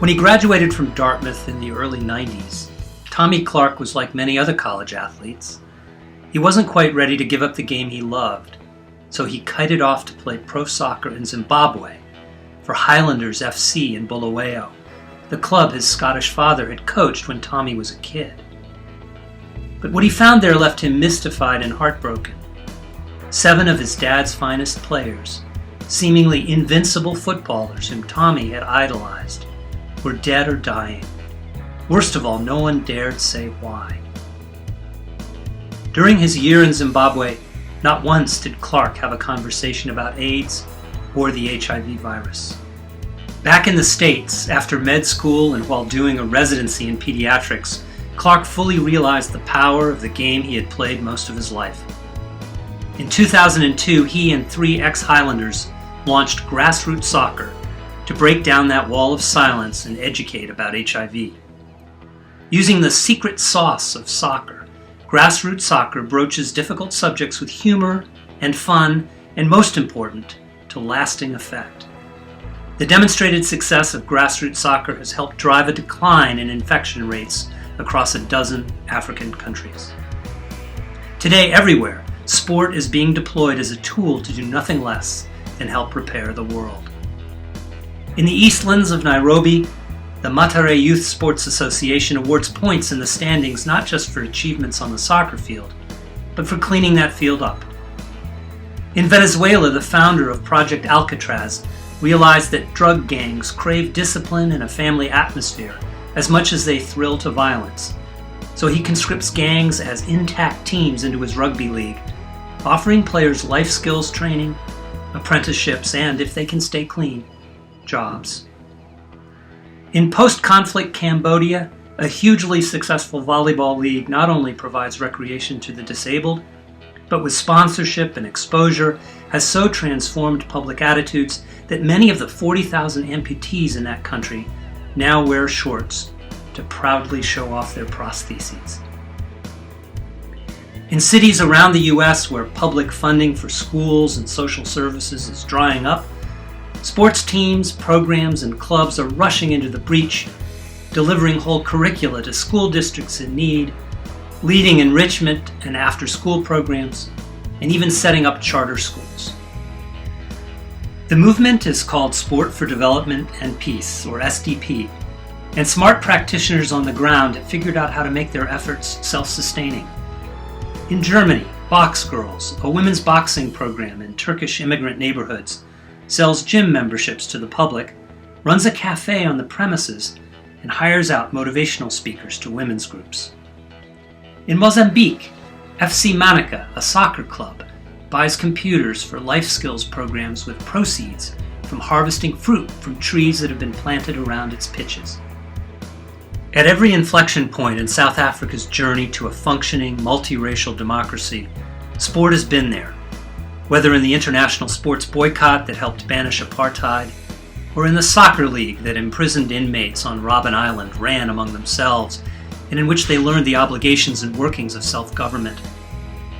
When he graduated from Dartmouth in the early 90s, Tommy Clark was like many other college athletes. He wasn't quite ready to give up the game he loved, so he kited off to play pro soccer in Zimbabwe for Highlanders FC in Bulawayo, the club his Scottish father had coached when Tommy was a kid. But what he found there left him mystified and heartbroken. 7 of his dad's finest players, seemingly invincible footballers whom Tommy had idolized, were dead or dying. Worst of all, no one dared say why. During his year in Zimbabwe, not once did Clark have a conversation about AIDS or the HIV virus. Back in the States, after med school and while doing a residency in pediatrics, Clark fully realized the power of the game he had played most of his life. In 2002, he and 3 ex-Highlanders launched grassroots soccer to break down that wall of silence and educate about HIV. Using the secret sauce of soccer, grassroots soccer broaches difficult subjects with humor and fun, and most important, to lasting effect. The demonstrated success of grassroots soccer has helped drive a decline in infection rates across a dozen African countries. Today, everywhere, sport is being deployed as a tool to do nothing less than help repair the world. In the Eastlands of Nairobi, the Matere Youth Sports Association awards points in the standings not just for achievements on the soccer field, but for cleaning that field up. In Venezuela, the founder of Project Alcatraz realized that drug gangs crave discipline and a family atmosphere as much as they thrill to violence. So he conscripts gangs as intact teams into his rugby league, offering players life skills training, apprenticeships, and, if they can stay clean, jobs. In post-conflict Cambodia, a hugely successful volleyball league not only provides recreation to the disabled, but with sponsorship and exposure has so transformed public attitudes that many of the 40,000 amputees in that country now wear shorts to proudly show off their prostheses. In cities around the U.S. where public funding for schools and social services is drying up, sports teams, programs, and clubs are rushing into the breach, delivering whole curricula to school districts in need, leading enrichment and after-school programs, and even setting up charter schools. The movement is called Sport for Development and Peace, or SDP, and smart practitioners on the ground have figured out how to make their efforts self-sustaining. In Germany, Box Girls, a women's boxing program in Turkish immigrant neighborhoods, sells gym memberships to the public, runs a cafe on the premises, and hires out motivational speakers to women's groups. In Mozambique, FC Manica, a soccer club, buys computers for life skills programs with proceeds from harvesting fruit from trees that have been planted around its pitches. At every inflection point in South Africa's journey to a functioning, multiracial democracy, sport has been there, whether in the international sports boycott that helped banish apartheid, or in the soccer league that imprisoned inmates on Robben Island ran among themselves, and in which they learned the obligations and workings of self-government,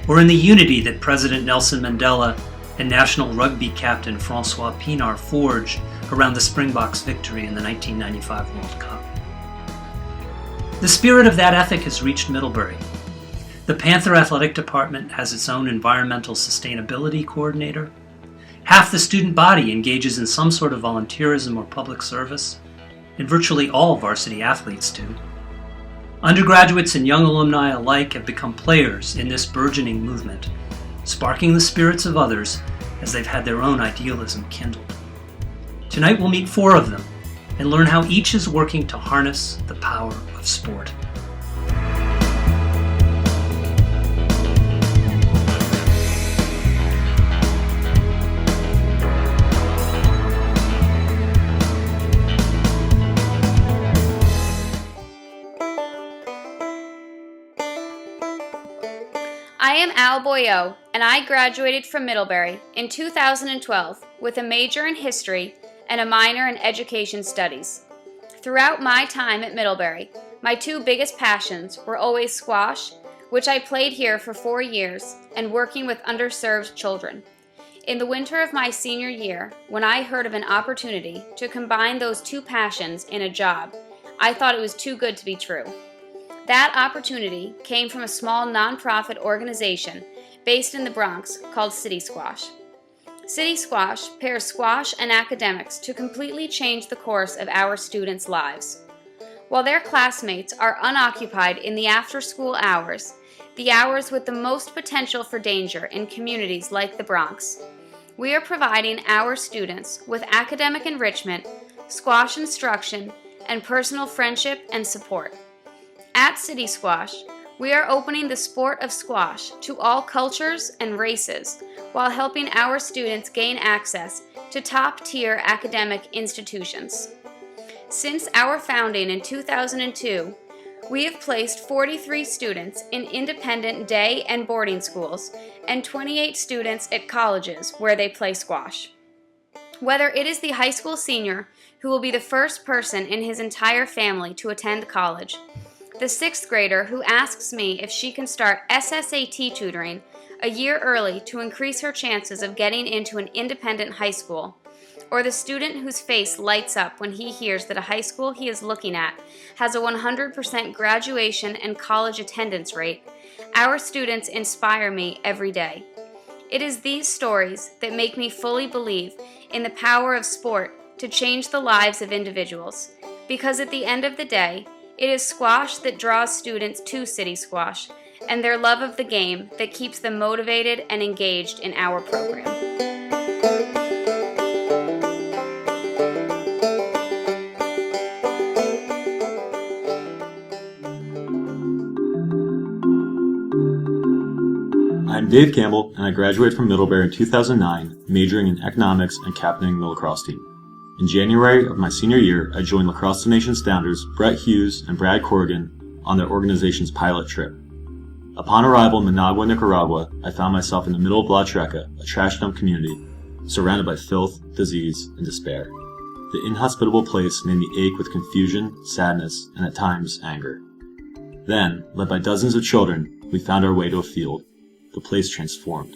or in the unity that President Nelson Mandela and national rugby captain Francois Pienaar forged around the Springboks' victory in the 1995 World Cup. The spirit of that ethic has reached Middlebury. The Panther Athletic Department has its own environmental sustainability coordinator. Half the student body engages in some sort of volunteerism or public service, and virtually all varsity athletes do. Undergraduates and young alumni alike have become players in this burgeoning movement, sparking the spirits of others as they've had their own idealism kindled. Tonight we'll meet 4 of them and learn how each is working to harness the power of sport. I am Al Boillot, and I graduated from Middlebury in 2012 with a major in history and a minor in education studies. Throughout my time at Middlebury, my 2 biggest passions were always squash, which I played here for 4 years, and working with underserved children. In the winter of my senior year, when I heard of an opportunity to combine those two passions in a job, I thought it was too good to be true. That opportunity came from a small nonprofit organization based in the Bronx called City Squash. City Squash pairs squash and academics to completely change the course of our students' lives. While their classmates are unoccupied in the after-school hours, the hours with the most potential for danger in communities like the Bronx, we are providing our students with academic enrichment, squash instruction, and personal friendship and support. At City Squash, we are opening the sport of squash to all cultures and races while helping our students gain access to top-tier academic institutions. Since our founding in 2002, we have placed 43 students in independent day and boarding schools and 28 students at colleges where they play squash. Whether it is the high school senior who will be the first person in his entire family to attend college, the sixth grader who asks me if she can start SSAT tutoring a year early to increase her chances of getting into an independent high school, or the student whose face lights up when he hears that a high school he is looking at has a 100% graduation and college attendance rate, our students inspire me every day. It is these stories that make me fully believe in the power of sport to change the lives of individuals, because at the end of the day, it is squash that draws students to City Squash and their love of the game that keeps them motivated and engaged in our program. I'm Dave Campbell, and I graduated from Middlebury in 2009, majoring in economics and captaining the lacrosse team. In January of my senior year, I joined Lacrosse Nation's founders Brett Hughes and Brad Corrigan on their organization's pilot trip. Upon arrival in Managua, Nicaragua, I found myself in the middle of La Treca, a trash dump community, surrounded by filth, disease, and despair. The inhospitable place made me ache with confusion, sadness, and at times anger. Then, led by dozens of children, we found our way to a field. The place transformed.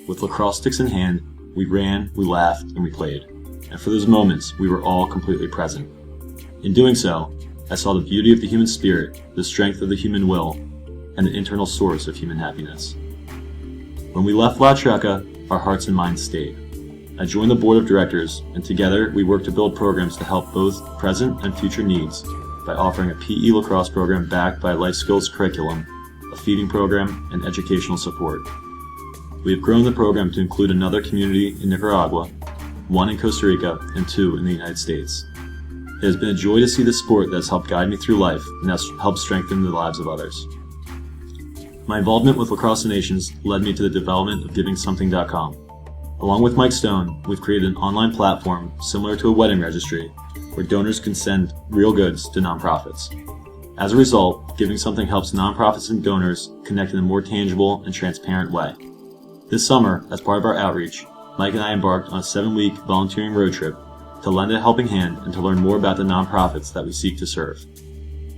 With lacrosse sticks in hand, we ran, we laughed, and we played. And for those moments, we were all completely present. In doing so, I saw the beauty of the human spirit, the strength of the human will, and the internal source of human happiness. When we left La Treca, our hearts and minds stayed. I joined the board of directors, and together we worked to build programs to help both present and future needs by offering a PE lacrosse program backed by a life skills curriculum, a feeding program, and educational support. We have grown the program to include another community in Nicaragua, one in Costa Rica, and two in the United States. It has been a joy to see the sport that has helped guide me through life and has helped strengthen the lives of others. My involvement with Lacrosse Nations led me to the development of GivingSomething.com. Along with Mike Stone, we've created an online platform similar to a wedding registry where donors can send real goods to nonprofits. As a result, Giving Something helps nonprofits and donors connect in a more tangible and transparent way. This summer, as part of our outreach, Mike and I embarked on a 7-week volunteering road trip to lend a helping hand and to learn more about the nonprofits that we seek to serve.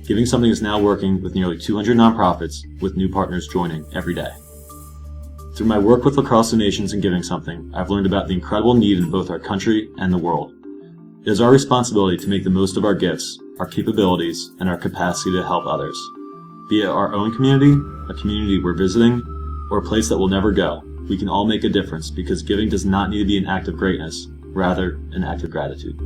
Giving Something is now working with nearly 200 nonprofits, with new partners joining every day. Through my work with Lacrosse Nations and Giving Something, I've learned about the incredible need in both our country and the world. It is our responsibility to make the most of our gifts, our capabilities, and our capacity to help others. Be it our own community, a community we're visiting, or a place that we'll never go, we can all make a difference because giving does not need to be an act of greatness, rather an act of gratitude.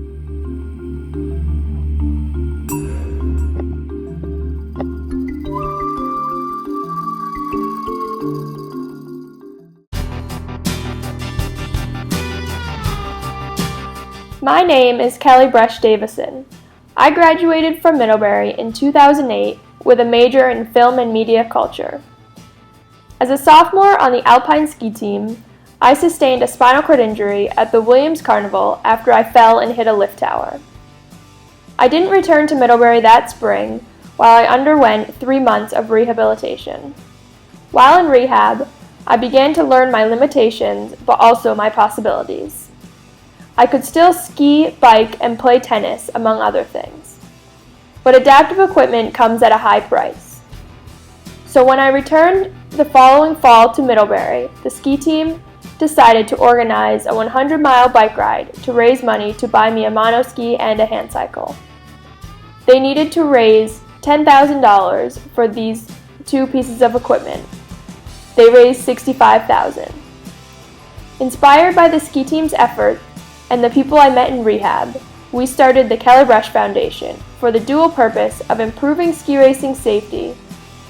My name is Kelly Brush Davisson. I graduated from Middlebury in 2008 with a major in film and media culture. As a sophomore on the alpine ski team, I sustained a spinal cord injury at the Williams Carnival after I fell and hit a lift tower. I didn't return to Middlebury that spring while I underwent 3 months of rehabilitation. While in rehab, I began to learn my limitations but also my possibilities. I could still ski, bike, and play tennis, among other things. But adaptive equipment comes at a high price. So when I returned the following fall to Middlebury, the ski team, decided to organize a 100-mile bike ride to raise money to buy me a monoski and a hand cycle. They needed to raise $10,000 for these 2 pieces of equipment. They raised $65,000. Inspired by the ski team's effort and the people I met in rehab, we started the Kelly Brush Foundation for the dual purpose of improving ski racing safety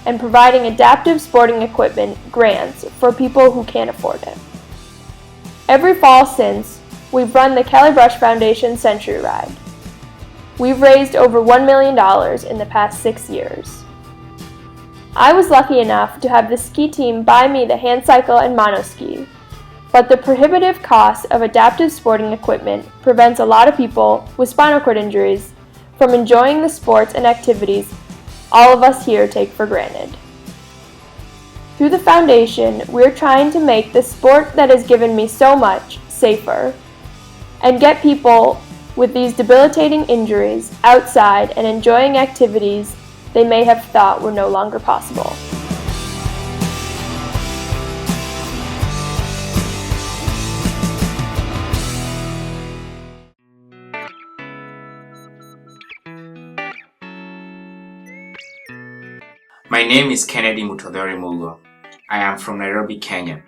and providing adaptive sporting equipment grants for people who can't afford it. Every fall since, we've run the Kelly Brush Foundation Century Ride. We've raised over $1 million in the past 6 years. I was lucky enough to have the ski team buy me the hand cycle and monoski, but the prohibitive cost of adaptive sporting equipment prevents a lot of people with spinal cord injuries from enjoying the sports and activities all of us here take for granted. Through the foundation, we're trying to make the sport that has given me so much safer and get people with these debilitating injuries outside and enjoying activities they may have thought were no longer possible. My name is Kennedy Mutothori Mugo. I am from Nairobi, Kenya,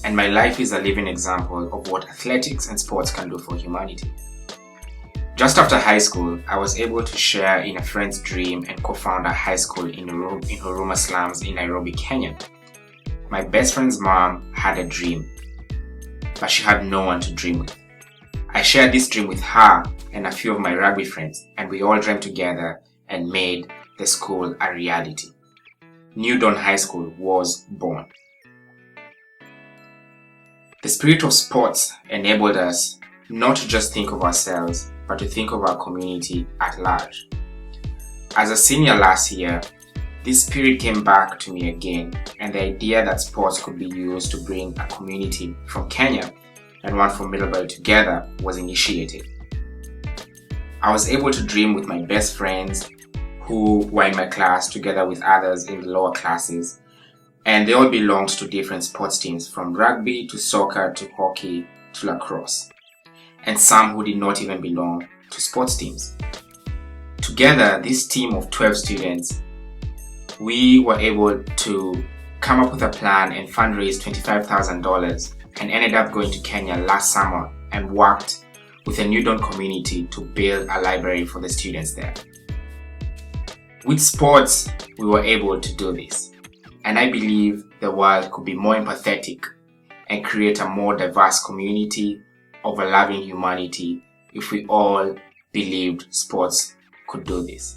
and my life is a living example of what athletics and sports can do for humanity. Just after high school, I was able to share in a friend's dream and co-found a high school in Huruma slums in Nairobi, Kenya. My best friend's mom had a dream, but she had no one to dream with. I shared this dream with her and a few of my rugby friends, and we all dreamed together and made the school a reality. New Dawn High School was born. The spirit of sports enabled us not to just think of ourselves, but to think of our community at large. As a senior last year, this spirit came back to me again, and the idea that sports could be used to bring a community from Kenya and one from Middlebury together was initiated. I was able to dream with my best friends who were in my class together with others in the lower classes, and they all belonged to different sports teams, from rugby to soccer to hockey to lacrosse, and some who did not even belong to sports teams. Together, this team of 12 students, we were able to come up with a plan and fundraise $25,000 and ended up going to Kenya last summer and worked with a New Dawn community to build a library for the students there. With sports, we were able to do this, and I believe the world could be more empathetic and create a more diverse community of a loving humanity if we all believed sports could do this.